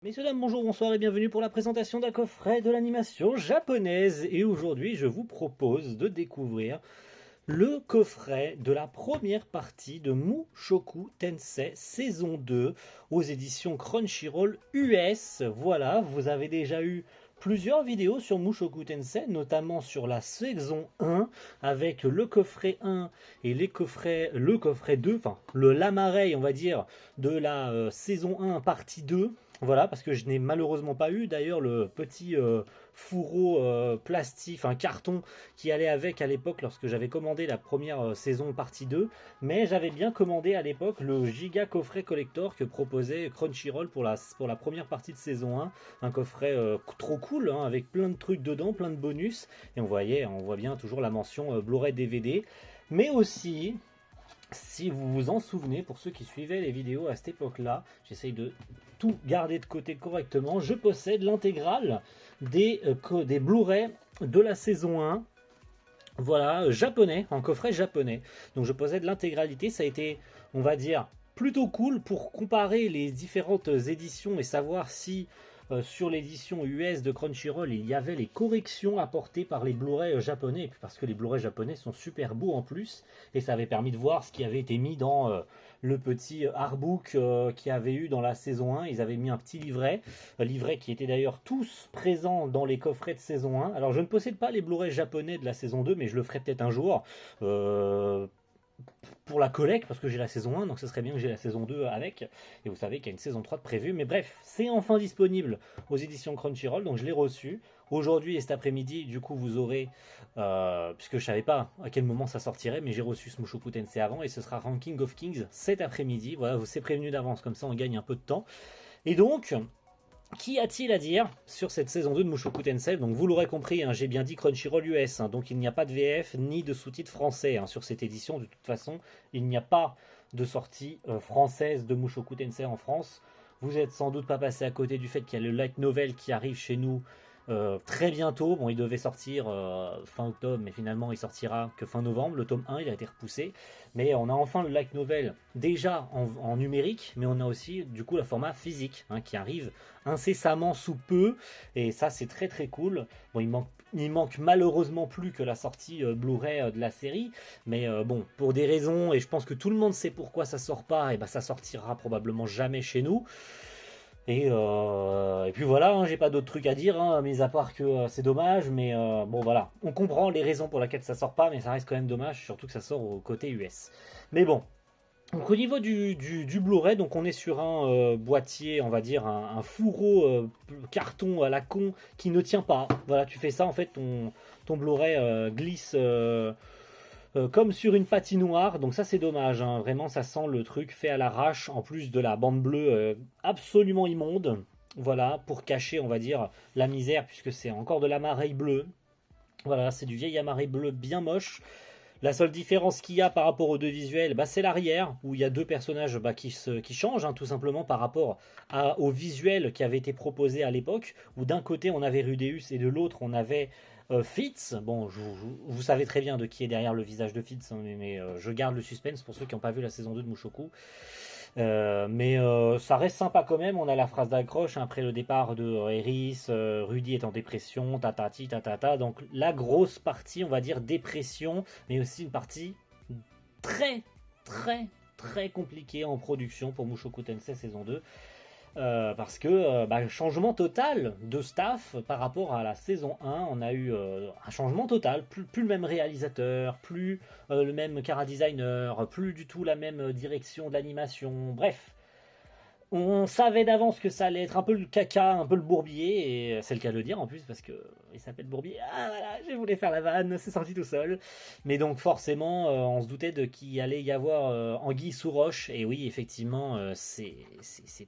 Messieurs, dames, bonjour, bonsoir et bienvenue pour la présentation d'un coffret de l'animation japonaise. Et aujourd'hui, je vous propose de découvrir le coffret de la première partie de Mushoku Tensei saison 2 aux éditions Crunchyroll US. Voilà, vous avez déjà eu plusieurs vidéos sur Mushoku Tensei, notamment sur la saison 1 avec le coffret 1 et le coffret 2, enfin le lamareil on va dire de la saison 1 partie 2. Voilà, parce que je n'ai malheureusement pas eu d'ailleurs le petit fourreau plastique, enfin carton qui allait avec à l'époque lorsque j'avais commandé la première saison partie 2, mais j'avais bien commandé à l'époque le giga coffret collector que proposait Crunchyroll pour la première partie de saison 1, un coffret trop cool hein, avec plein de trucs dedans, plein de bonus, et on voit bien toujours la mention Blu-ray DVD, mais aussi si vous vous en souvenez, pour ceux qui suivaient les vidéos à cette époque-là, j'essaye de tout garder de côté correctement, je possède l'intégrale des Blu-ray de la saison 1, voilà, japonais, en coffret japonais. Donc je possède l'intégralité, ça a été, on va dire, plutôt cool pour comparer les différentes éditions et savoir si sur l'édition US de Crunchyroll, il y avait les corrections apportées par les Blu-ray japonais, et puis parce que les Blu-ray japonais sont super beaux en plus, et ça avait permis de voir ce qui avait été mis dans le petit artbook qu'il y avait eu dans la saison 1. Ils avaient mis un petit livret qui était d'ailleurs tous présents dans les coffrets de saison 1. Alors je ne possède pas les Blu-ray japonais de la saison 2, mais je le ferai peut-être un jour. Pour la collecte, parce que j'ai la saison 1, donc ce serait bien que j'ai la saison 2 avec, et vous savez qu'il y a une saison 3 de prévue, mais bref, c'est enfin disponible aux éditions Crunchyroll, donc je l'ai reçu, aujourd'hui et cet après-midi, du coup vous aurez, puisque je savais pas à quel moment ça sortirait, mais j'ai reçu ce Mushoku Tensei avant, et ce sera Ranking of Kings cet après-midi, voilà, vous c'est prévenu d'avance, comme ça on gagne un peu de temps, et donc... Qu'y a-t-il à dire sur cette saison 2 de Mushoku Tensei? Donc vous l'aurez compris, hein, j'ai bien dit Crunchyroll US, hein, donc il n'y a pas de VF ni de sous-titres français hein, sur cette édition. De toute façon, il n'y a pas de sortie française de Mushoku Tensei en France. Vous êtes sans doute pas passé à côté du fait qu'il y a le light novel qui arrive chez nous très bientôt. Bon, il devait sortir fin octobre, mais finalement il sortira que fin novembre. Le tome 1, il a été repoussé. Mais on a enfin le light novel déjà en numérique, mais on a aussi du coup le format physique hein, qui arrive incessamment sous peu. Et ça, c'est très très cool. Bon, il manque malheureusement plus que la sortie Blu-ray de la série, mais bon, pour des raisons, et je pense que tout le monde sait pourquoi ça sort pas, et ben ça sortira probablement jamais chez nous. Et puis voilà, hein, j'ai pas d'autres trucs à dire, hein, mis à part que c'est dommage, mais bon voilà, on comprend les raisons pour lesquelles ça sort pas, mais ça reste quand même dommage, surtout que ça sort au côté US. Mais bon, donc au niveau du Blu-ray, donc on est sur un boîtier, on va dire un fourreau carton à la con qui ne tient pas. Voilà, tu fais ça en fait, ton Blu-ray glisse comme sur une patinoire, donc ça c'est dommage, hein. Vraiment ça sent le truc fait à l'arrache, en plus de la bande bleue absolument immonde, voilà, pour cacher on va dire la misère, puisque c'est encore de l'amareil bleu, voilà, c'est du vieil amareil bleu bien moche. La seule différence qu'il y a par rapport aux deux visuels, bah, c'est l'arrière, où il y a deux personnages bah, qui changent, hein, tout simplement par rapport au visuel qui avait été proposé à l'époque, où d'un côté on avait Rudeus et de l'autre on avait Fitz. Bon, vous savez très bien de qui est derrière le visage de Fitz, hein, mais je garde le suspense pour ceux qui n'ont pas vu la saison 2 de Mushoku. Mais ça reste sympa quand même. On a la phrase d'accroche hein, après le départ de Eris, Rudy est en dépression, tatati tatata. Donc la grosse partie, on va dire dépression, mais aussi une partie très très très compliquée en production pour Mushoku Tensei saison 2. Parce que bah, changement total de staff par rapport à la saison 1, on a eu un changement total, plus le même réalisateur, plus le même cara designer, plus du tout la même direction de l'animation, bref, on savait d'avance que ça allait être un peu le caca, un peu le bourbier, et c'est le cas de le dire en plus parce que il s'appelle Bourbier. Ah voilà, je voulais faire la vanne, c'est sorti tout seul. Mais donc forcément, on se doutait de qu'il allait y avoir anguille sous roche. Et oui, effectivement, c'est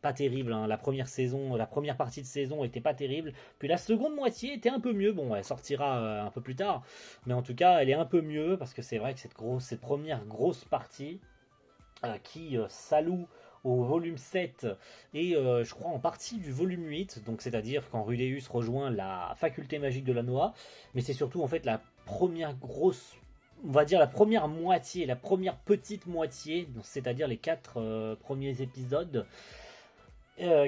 pas terrible. Hein. La première saison, la première partie de saison était pas terrible. Puis la seconde moitié était un peu mieux. Bon, elle sortira un peu plus tard, mais en tout cas, elle est un peu mieux parce que c'est vrai que cette première grosse partie qui s'alloue au volume 7 et je crois en partie du volume 8, donc c'est-à-dire quand Rudeus rejoint la faculté magique de la Noix, mais c'est surtout en fait la première grosse, on va dire la première moitié, la première petite moitié, c'est-à-dire les 4 premiers épisodes.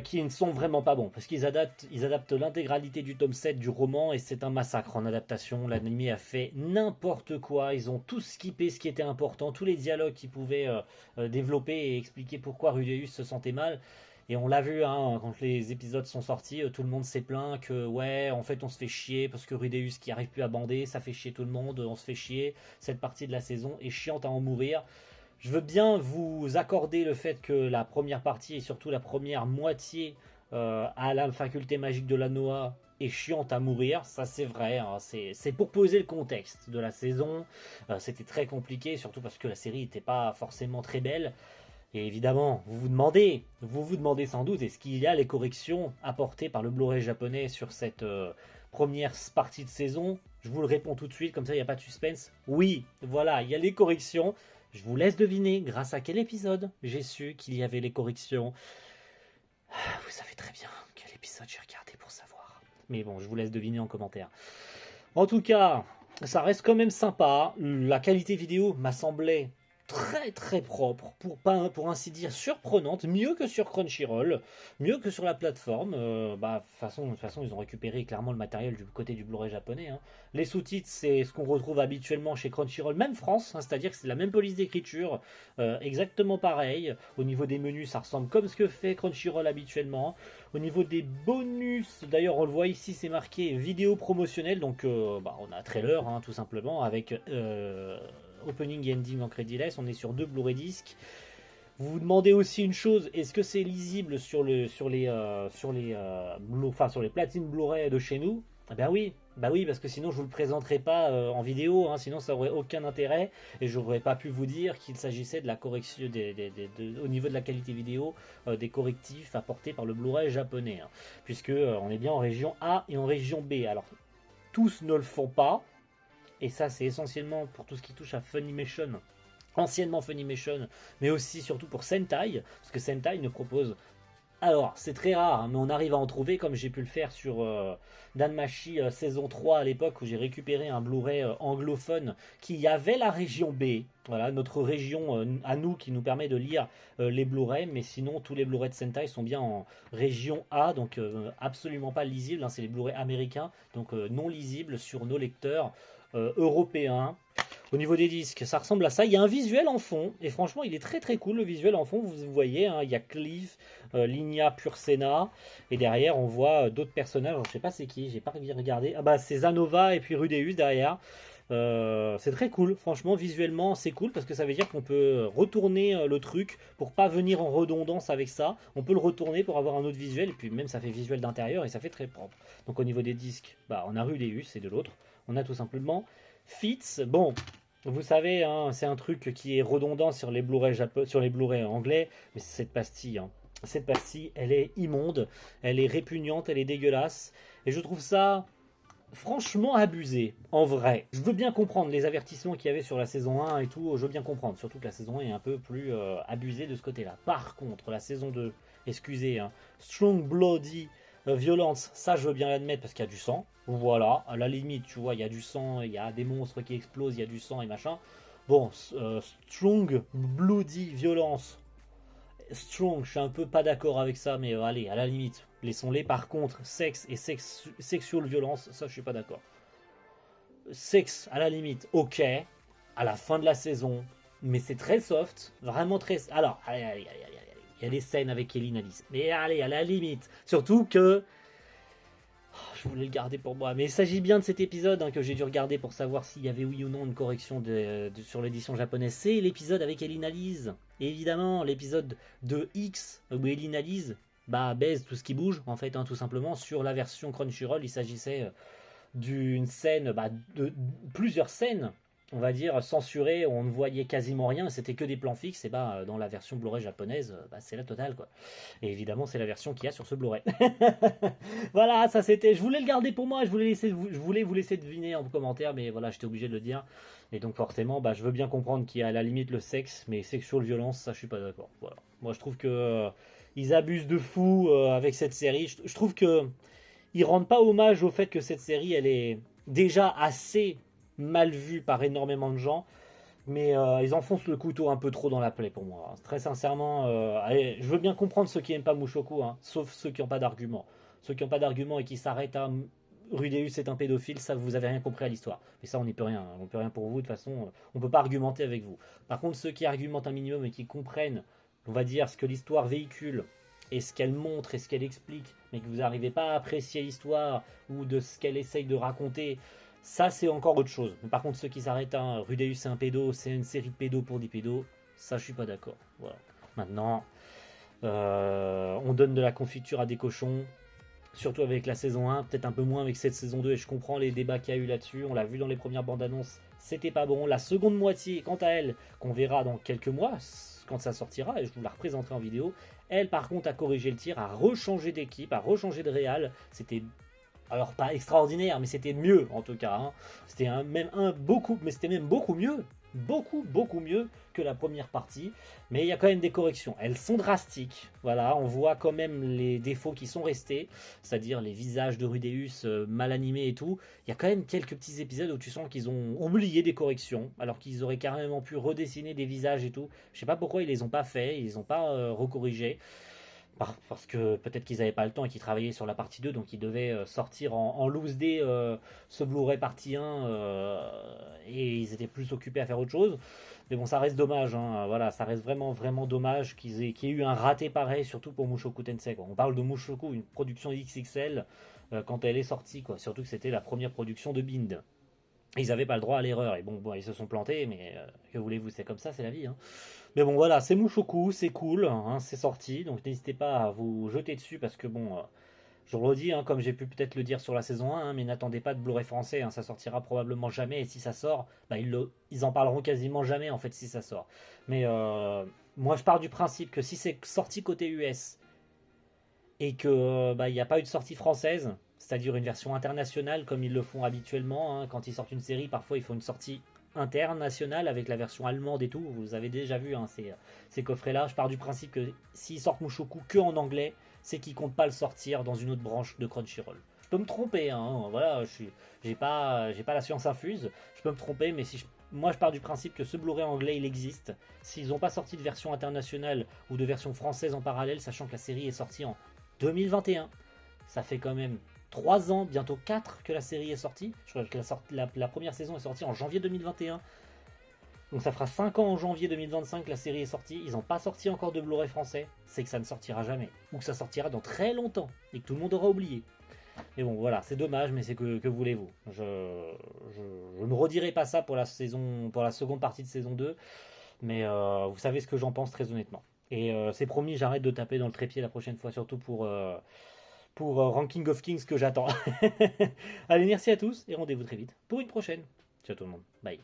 qui ne sont vraiment pas bons, parce qu'ils adaptent l'intégralité du tome 7 du roman, et c'est un massacre en adaptation. L'anime a fait n'importe quoi, ils ont tous skippé ce qui était important, tous les dialogues qu'ils pouvaient développer et expliquer pourquoi Rudeus se sentait mal. Et on l'a vu, hein, quand les épisodes sont sortis, tout le monde s'est plaint que, ouais, en fait, on se fait chier parce que Rudeus qui arrive plus à bander, ça fait chier tout le monde, on se fait chier. Cette partie de la saison est chiante à en mourir. Je veux bien vous accorder le fait que la première partie et surtout la première moitié à la faculté magique de la Noah est chiante à mourir, ça c'est vrai, hein, c'est pour poser le contexte de la saison. C'était très compliqué, surtout parce que la série n'était pas forcément très belle. Et évidemment, vous vous demandez sans doute, est-ce qu'il y a les corrections apportées par le Blu-ray japonais sur cette première partie de saison? Je vous le réponds tout de suite, comme ça il n'y a pas de suspense. Oui, voilà, il y a les corrections. Je vous laisse deviner grâce à quel épisode j'ai su qu'il y avait les corrections. Vous savez très bien quel épisode j'ai regardé pour savoir. Mais bon, je vous laisse deviner en commentaire. En tout cas, ça reste quand même sympa. La qualité vidéo m'a semblé très très propre, pour ainsi dire surprenante, mieux que sur Crunchyroll, mieux que sur la plateforme. De toute façon, ils ont récupéré clairement le matériel du côté du Blu-ray japonais, hein. Les sous-titres, c'est ce qu'on retrouve habituellement chez Crunchyroll, même France, hein, c'est-à-dire que c'est la même police d'écriture, exactement pareil. Au niveau des menus, ça ressemble comme ce que fait Crunchyroll habituellement. Au niveau des bonus, d'ailleurs on le voit ici, c'est marqué vidéo promotionnelle, donc on a un trailer, hein, tout simplement, avec opening et ending en crédit-less. On est sur 2 Blu-ray disques. Vous vous demandez aussi une chose, est-ce que c'est lisible sur les platines Blu-ray de chez nous? Ben oui, parce que sinon je vous le présenterai pas en vidéo, hein, sinon ça aurait aucun intérêt et j'aurais pas pu vous dire qu'il s'agissait de la correction au niveau de la qualité vidéo, des correctifs apportés par le Blu-ray japonais, hein, puisque on est bien en région A et en région B. Alors tous ne le font pas, et ça c'est essentiellement pour tout ce qui touche à Funimation, anciennement Funimation, mais aussi surtout pour Sentai, parce que Sentai ne propose... Alors, c'est très rare, hein, mais on arrive à en trouver, comme j'ai pu le faire sur Danmachi saison 3 à l'époque, où j'ai récupéré un Blu-ray anglophone qui avait la région B, voilà, notre région à nous qui nous permet de lire les Blu-ray, mais sinon tous les Blu-ray de Sentai sont bien en région A, donc absolument pas lisibles, hein, c'est les Blu-ray américains, donc non lisibles sur nos lecteurs européens. Au niveau des disques, ça ressemble à ça. Il y a un visuel en fond, et franchement, il est très très cool. Le visuel en fond, vous voyez, hein, il y a Cliff, Ligna, Pursena, et derrière, on voit d'autres personnages. Alors, je sais pas c'est qui, j'ai pas regardé. Ah bah, c'est Zanova et puis Rudeus derrière. C'est très cool, franchement, visuellement, c'est cool parce que ça veut dire qu'on peut retourner le truc pour pas venir en redondance avec ça. On peut le retourner pour avoir un autre visuel, et puis même ça fait visuel d'intérieur et ça fait très propre. Donc, au niveau des disques, bah, on a Rudeus et de l'autre, on a tout simplement Fitz. Bon, vous savez, hein, c'est un truc qui est redondant sur les Blu-ray anglais, mais c'est cette pastille, hein. Cette pastille, elle est immonde, elle est répugnante, elle est dégueulasse, et je trouve ça franchement abusé, en vrai. Je veux bien comprendre les avertissements qu'il y avait sur la saison 1 et tout, je veux bien comprendre, surtout que la saison 1 est un peu plus abusée de ce côté-là. Par contre, la saison 2, excusez, hein, Strong Bloody Violence, ça je veux bien l'admettre parce qu'il y a du sang. Voilà, à la limite, tu vois, il y a du sang, il y a des monstres qui explosent, il y a du sang et machin. Bon, Strong Bloody Violence, Strong, je suis un peu pas d'accord avec ça, mais allez, à la limite, laissons-les. Par contre, sexe et sexual violence, ça je suis pas d'accord. Sexe, à la limite, ok, à la fin de la saison, mais c'est très soft, vraiment très... Alors, allez. Il y a des scènes avec Ellie Alice. Mais allez, à la limite. Surtout que... je voulais le garder pour moi. Mais il s'agit bien de cet épisode, hein, que j'ai dû regarder pour savoir s'il y avait oui ou non une correction sur l'édition japonaise. C'est l'épisode avec Ellie Alice. Évidemment, l'épisode de X, où Ellie Alice baise tout ce qui bouge, en fait, hein, tout simplement. Sur la version Crunchyroll, il s'agissait d'une scène, de plusieurs scènes, on va dire, censuré, on ne voyait quasiment rien, c'était que des plans fixes, et dans la version Blu-ray japonaise, c'est la totale, quoi. Et évidemment, c'est la version qu'il y a sur ce Blu-ray. Voilà, ça c'était, je voulais le garder pour moi, je voulais vous laisser deviner en commentaire, mais voilà, j'étais obligé de le dire. Et donc forcément, je veux bien comprendre qu'il y a à la limite le sexe, mais sexual violence, ça je suis pas d'accord. Voilà. Moi je trouve que ils abusent de fou avec cette série. Je trouve que ils rendent pas hommage au fait que cette série, elle est déjà assez mal vue par énormément de gens. Mais ils enfoncent le couteau un peu trop dans la plaie pour moi. Très sincèrement, allez, je veux bien comprendre ceux qui n'aiment pas Mushoku, hein, sauf ceux qui n'ont pas d'argument. Ceux qui n'ont pas d'argument et qui s'arrêtent à Rudeus est un pédophile, ça vous avez rien compris à l'histoire. Mais ça on n'y peut rien, on peut rien pour vous, de toute façon on peut pas argumenter avec vous. Par contre ceux qui argumentent un minimum et qui comprennent, on va dire, ce que l'histoire véhicule et ce qu'elle montre et ce qu'elle explique, mais que vous n'arrivez pas à apprécier l'histoire ou de ce qu'elle essaye de raconter, ça c'est encore autre chose. Mais par contre ceux qui s'arrêtent à Rudeus c'est un pédo, c'est une série de pédos pour des pédos, ça je suis pas d'accord. Voilà. Maintenant, on donne de la confiture à des cochons, surtout avec la saison 1, peut-être un peu moins avec cette saison 2, et je comprends les débats qu'il y a eu là-dessus, on l'a vu dans les premières bandes annonces, c'était pas bon. La seconde moitié, quant à elle, qu'on verra dans quelques mois, quand ça sortira, et je vous la représenterai en vidéo, elle par contre a corrigé le tir, a rechangé d'équipe, a rechangé de réal, c'était... Alors pas extraordinaire, mais c'était mieux en tout cas. Hein. C'était beaucoup, mais c'était même beaucoup mieux, beaucoup mieux que la première partie. Mais il y a quand même des corrections. Elles sont drastiques. Voilà, on voit quand même les défauts qui sont restés, c'est-à-dire les visages de Rudeus mal animés et tout. Il y a quand même quelques petits épisodes où tu sens qu'ils ont oublié des corrections, alors qu'ils auraient carrément pu redessiner des visages et tout. Je sais pas pourquoi ils les ont pas fait, ils ont pas recorrigé. Parce que peut-être qu'ils n'avaient pas le temps et qu'ils travaillaient sur la partie 2, donc ils devaient sortir en loose day ce Blu-ray partie 1 et ils étaient plus occupés à faire autre chose. Mais bon, ça reste dommage, hein, voilà, ça reste vraiment dommage qu'il y ait eu un raté pareil, surtout pour Mushoku Tensei. Quoi. On parle de Mushoku, une production XXL quand elle est sortie, quoi. Surtout que c'était la première production de Bind. Ils n'avaient pas le droit à l'erreur, et bon, ils se sont plantés, mais que voulez-vous, c'est comme ça, c'est la vie. Hein. Mais bon, voilà, c'est Mushoku, c'est cool, hein, c'est sorti, donc n'hésitez pas à vous jeter dessus, parce que bon, je le redis, hein, comme j'ai pu peut-être le dire sur la saison 1, hein, mais n'attendez pas de Blu-ray français, hein, ça sortira probablement jamais, et si ça sort, bah, ils en parleront quasiment jamais, en fait, si ça sort. Mais moi, je pars du principe que si c'est sorti côté US, et que bah, il n'y a pas eu de sortie française, c'est-à-dire une version internationale comme ils le font habituellement. Hein. Quand ils sortent une série, parfois ils font une sortie internationale avec la version allemande et tout. Vous avez déjà vu hein, ces coffrets-là. Je pars du principe que s'ils sortent Mushoku que en anglais, c'est qu'ils comptent pas le sortir dans une autre branche de Crunchyroll. Je peux me tromper, hein, voilà, j'ai pas la science infuse. Je peux me tromper, mais moi je pars du principe que ce Blu-ray anglais il existe. S'ils n'ont pas sorti de version internationale ou de version française en parallèle, sachant que la série est sortie en 2021. Ça fait quand même 3 ans, bientôt 4 que la série est sortie. Je crois que la première saison est sortie en janvier 2021. Donc ça fera 5 ans en janvier 2025 que la série est sortie. Ils n'ont pas sorti encore de Blu-ray français. C'est que ça ne sortira jamais. Ou que ça sortira dans très longtemps. Et que tout le monde aura oublié. Mais bon, voilà, c'est dommage, mais c'est que voulez-vous. Je ne redirai pas ça pour la seconde partie de saison 2. Mais vous savez ce que j'en pense très honnêtement. Et c'est promis, j'arrête de taper dans le trépied la prochaine fois, surtout pour Ranking of Kings que j'attends. Allez, merci à tous et rendez-vous très vite pour une prochaine. Ciao tout le monde. Bye.